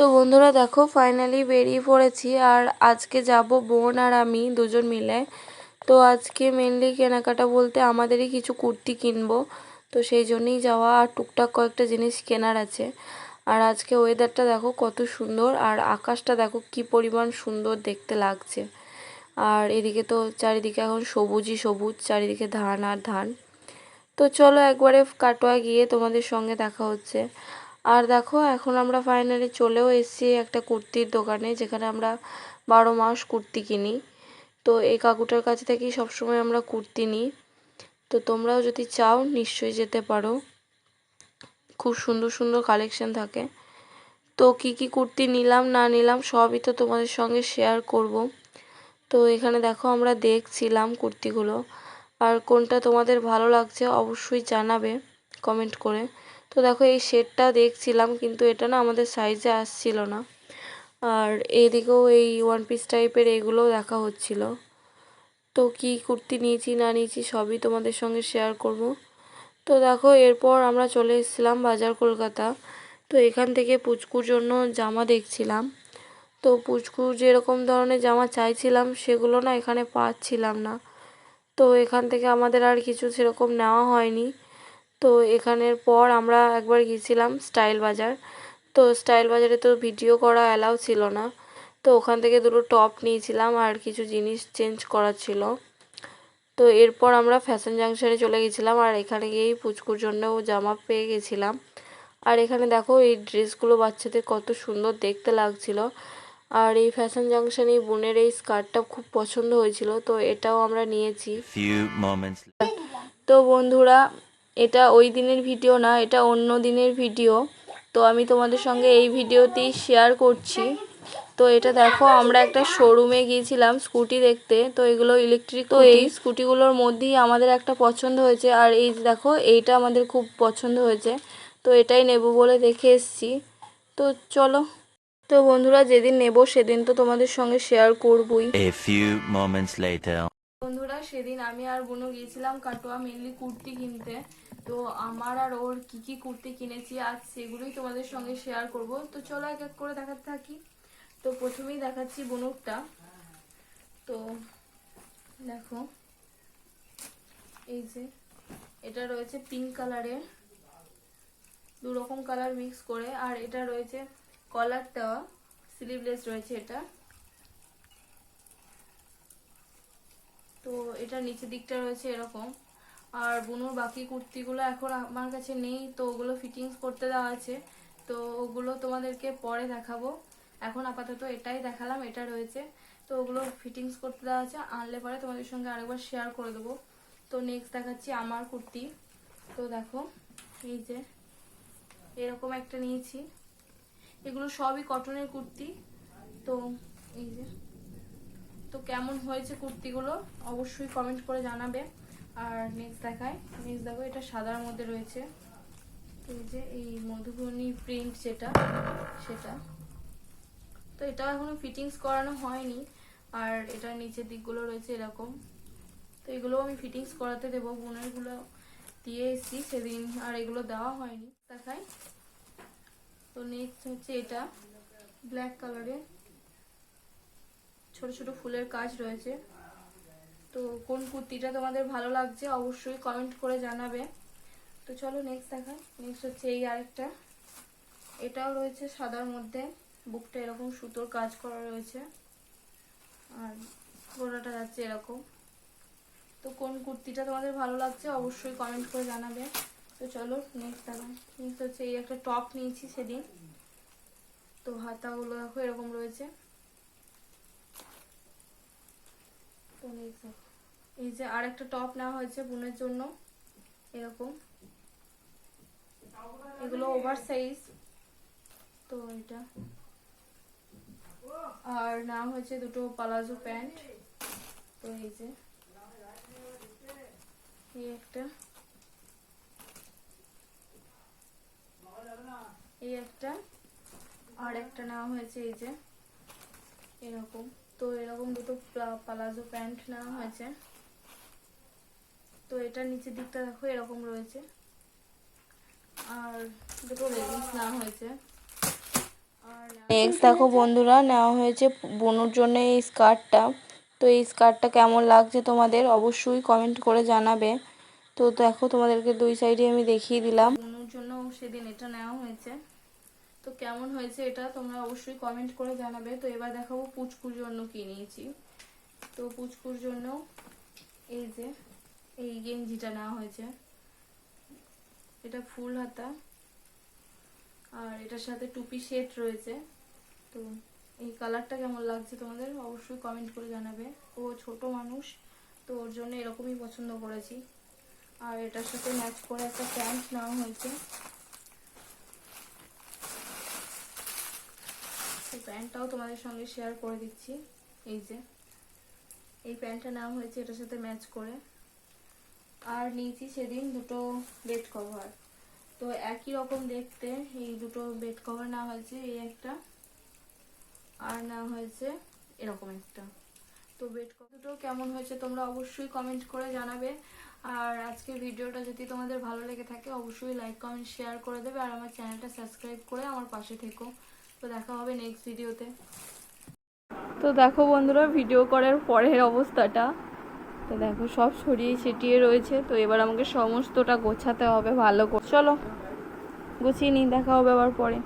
তো বন্ধুরা দেখো ফাইনালি বেরিয়ে পড়েছি আর আজকে যাব বোন আর আমি দুজন মিলে। তো আজকে মেনলি কেনাকাটা বলতে আমাদেরই কিছু কুর্তি কিনবো, তো সেই জন্যই যাওয়া আর টুকটাক কয়েকটা জিনিস কেনার আছে। আর আজকে ওয়েদারটা দেখো কত সুন্দর, আর আকাশটা দেখো কি পরিমাণ সুন্দর দেখতে লাগছে। আর এদিকে তো চারিদিকে এখন সবুজই সবুজ, চারিদিকে ধান আর ধান। তো চলো একবারে কাটোয়া গিয়ে তোমাদের সঙ্গে দেখা হচ্ছে। আর দেখো এখন আমরা ফাইনালি চলেও এসেছি একটা কুর্তির দোকানে, যেখানে আমরা 12 মাস কুর্তি কিনি। তো এই কাকুটার কাছ থেকেই সবসময় আমরা কুর্তি নিই। তো তোমরাও যদি চাও নিশ্চয়ই যেতে পারো, খুব সুন্দর সুন্দর কালেকশন থাকে। তো কি কি কুর্তি নিলাম না নিলাম সবই তো তোমাদের সঙ্গে শেয়ার করব। তো এখানে দেখো আমরা দেখছিলাম কুর্তিগুলো, আর কোনটা তোমাদের ভালো লাগছে অবশ্যই জানাবে কমেন্ট করে। তো দেখো এই শেডটা দেখছিলাম, কিন্তু এটা না আমাদের সাইজে আসছিল না। আর এইদিকেও এই ওয়ান পিস টাইপের এগুলোও দেখা হচ্ছিল। তো কি কুর্তি নিয়েছি না নিয়েছি সবই তোমাদের সঙ্গে শেয়ার করব। তো দেখো এরপর আমরা চলে এসেছিলাম বাজার কলকাতা। তো এখান থেকে পুচকুর জন্য জামা দেখছিলাম। তো পুচকুর যেরকম ধরনের জামা চাইছিলাম সেগুলো না এখানে পাচ্ছিলাম না। তো এখান থেকে আমাদের আর কিছু সেরকম নেওয়া হয়নি। তো এখানের পর আমরা একবার গিয়েছিলাম স্টাইল বাজার। তো স্টাইল বাজারে তো ভিডিও করা অ্যালাউ ছিল না। তো ওখান থেকে দুটো টপ নিয়েছিলাম আর কিছু জিনিস চেঞ্জ করার ছিল। তো এরপর আমরা ফ্যাশন জাংশনে চলে গেছিলাম, আর এখানে গিয়েই পুচকুর জন্যও জামা পেয়ে গেছিলাম। আর এখানে দেখো এই ড্রেসগুলো বাচ্চাদের কত সুন্দর দেখতে লাগছিল। আর এই ফ্যাশন জাংশনে বোনের এই স্কার্টটা খুব পছন্দ হয়েছিল, তো এটাও আমরা নিয়েছি। তো বন্ধুরা এটা ওই দিনের ভিডিও না, এটা অন্য দিনের ভিডিও। তো আমি তোমাদের সঙ্গে এই ভিডিওতেই শেয়ার করছি। তো এটা দেখো আমরা একটা শোরুমে গিয়েছিলাম স্কুটি দেখতে। তো এগুলো ইলেকট্রিক, তো এই স্কুটিগুলোর মধ্যেই আমাদের একটা পছন্দ হয়েছে। আর এই দেখো এইটা আমাদের খুব পছন্দ হয়েছে, তো এটাই নেব বলে দেখে এসেছি। তো চলো, তো বন্ধুরা যেদিন নেব সেদিন তো তোমাদের সঙ্গে শেয়ার করবই। বন্ধুরা সেদিন আমি আর বোনও গিয়েছিলাম কাটোয়া মেনলি কুর্তি কিনতে। তো আমার আর ওর কি কি কুর্তি কিনেছি আজ সেগুলোই তোমাদের সঙ্গে শেয়ার করব। তো চলো এক এক করে দেখাতে থাকি। তো প্রথমেই দেখাচ্ছি বোনুরটা। তো দেখো এই যে এটা রয়েছে পিঙ্ক কালারের, দু রকম কালার মিক্স করে। আর এটা রয়েছে কলার দেওয়া, স্লিভলেস রয়েছে এটা। তো এটা নিচের দিকটা রয়েছে এরকম। আর বুনুর বাকি কুর্তিগুলো এখন আমার কাছে নেই, তো ওগুলো ফিটিংস করতে দেওয়া আছে। তো ওগুলো তোমাদেরকে পরে দেখাবো, এখন আপাতত এটাই দেখালাম, এটা রয়েছে। তো ওগুলো ফিটিংস করতে দেওয়া আছে, আনলে পরে তোমাদের সঙ্গে আরেকবার শেয়ার করে দেবো। তো নেক্সট দেখাচ্ছি আমার কুর্তি। তো দেখো এই যে এরকম একটা নিয়েছি, এগুলো সবই কটনের কুর্তি। তো এই যে, তো কেমন হয়েছে কুর্তিগুলো অবশ্যই কমেন্ট করে জানাবে। আর নেক্সট দেখো এটা সাদার মধ্যে রয়েছে, এই যে এই মধুবনী প্রিন্ট যেটা সেটা। তো এটা এখনো ফিটিংস করানো হয়নি। আর এটার নিচের দিকগুলো রয়েছে এরকম। তো এগুলো আমি ফিটিংস করাতে দেবো, বোনেরগুলো দিয়ে এসেছি সেদিন, আর এগুলো দেওয়া হয়নি। দেখাই। তো নেক্সট হচ্ছে এটা ব্ল্যাক কালারের, ছোট ছোট ফুলের কাজ রয়েছে। তো কোন কুর্তিটা তোমাদের ভালো লাগছে অবশ্যই কমেন্ট করে জানাবে। তো চলো নেক্সট দেখাই। নেক্সট হচ্ছে এই আরেকটা, এটাও রয়েছে সাদার মধ্যে, বুকটা এরকম সুতোর কাজ করা রয়েছে, আর গোড়াটা যাচ্ছে এরকম। তো কোন কুর্তিটা তোমাদের ভালো লাগছে অবশ্যই কমেন্ট করে জানাবে। তো চলো নেক্সট দেখাই। নেক্সট হচ্ছে এই একটা টপ নিয়েছি সেদিন। তো হাতাগুলো দেখো এরকম রয়েছে। তো নেক্সট দেখো এই যে আর একটা টপ নেওয়া হয়েছে বোনের জন্য এরকম, এগুলো ওভার সাইজ। তো এটা আর নেওয়া হয়েছে দুটো পালাজো প্যান্ট। তো এই যে এই একটা, এই একটা, আর একটা নেওয়া হয়েছে এই যে এরকম। তো এরকম দুটো পালাজো প্যান্ট নেওয়া হয়েছে। তো এটার নিচের দিকটা দেখো এরকম রয়েছে। আর দুটো লেগিংস নেওয়া হয়েছে। আর নেক্সট দেখো বন্ধুরা, নেওয়া হয়েছে বোনুর জন্য এই স্কার্টটা। তো এই স্কার্টটা কেমন লাগছে তোমাদের অবশ্যই কমেন্ট করে জানাবে। তো দেখো তোমাদেরকে দুই সাইডে আমি দেখিয়ে দিলাম। বোনুর জন্য সেদিন এটা নেওয়া হয়েছে। তো কেমন হয়েছে এটা তোমরা অবশ্যই কমেন্ট করে জানাবে। তো এবার দেখাবো পুচকুর জন্য কি নিয়েছি। তো পুচকুর জন্য এই যে এই গেঞ্জিটা নেওয়া হয়েছে। এটা ফুল হাতা আর এটার সাথে টুপি সেট রয়েছে। তো এই কালারটা কেমন লাগছে তোমাদের অবশ্যই কমেন্ট করে জানাবে। ও ছোট মানুষ, তো ওর জন্য এরকমই পছন্দ করেছি। আর এটার সাথে ম্যাচ করে একটা প্যান্ট নেওয়া হয়েছে। এই প্যান্টটাও তোমাদের সঙ্গে শেয়ার করে দিচ্ছি। এই যে এই প্যান্টটা নেওয়া হয়েছে এটার সাথে ম্যাচ করে। আর নিয়েছি সেদিন দুটো বেড কভার। তো একই রকম দেখতে এই দুটো বেড কভার নেওয়া হয়েছে, এই একটা আর নেওয়া হয়েছে এরকম একটা। তো বেড কভার দুটো কেমন হয়েছে তোমরা অবশ্যই কমেন্ট করে জানাবে। আর আজকের ভিডিওটা যদি তোমাদের ভালো লেগে থাকে অবশ্যই লাইক কমেন্ট শেয়ার করে দেবে। আর আমার চ্যানেলটা সাবস্ক্রাইব করে আমার পাশে থেকো। তো দেখা হবে নেক্সট ভিডিওতে। তো দেখো বন্ধুরা ভিডিও করার পরের অবস্থাটা। তো দেখো সব ছড়িয়ে ছিটিয়ে রয়েছে। তো এবার আমাকে সমস্তটা গোছাতে হবে ভালো করে। চলো গুছিয়ে নিই, দেখা হবে আবার পরে।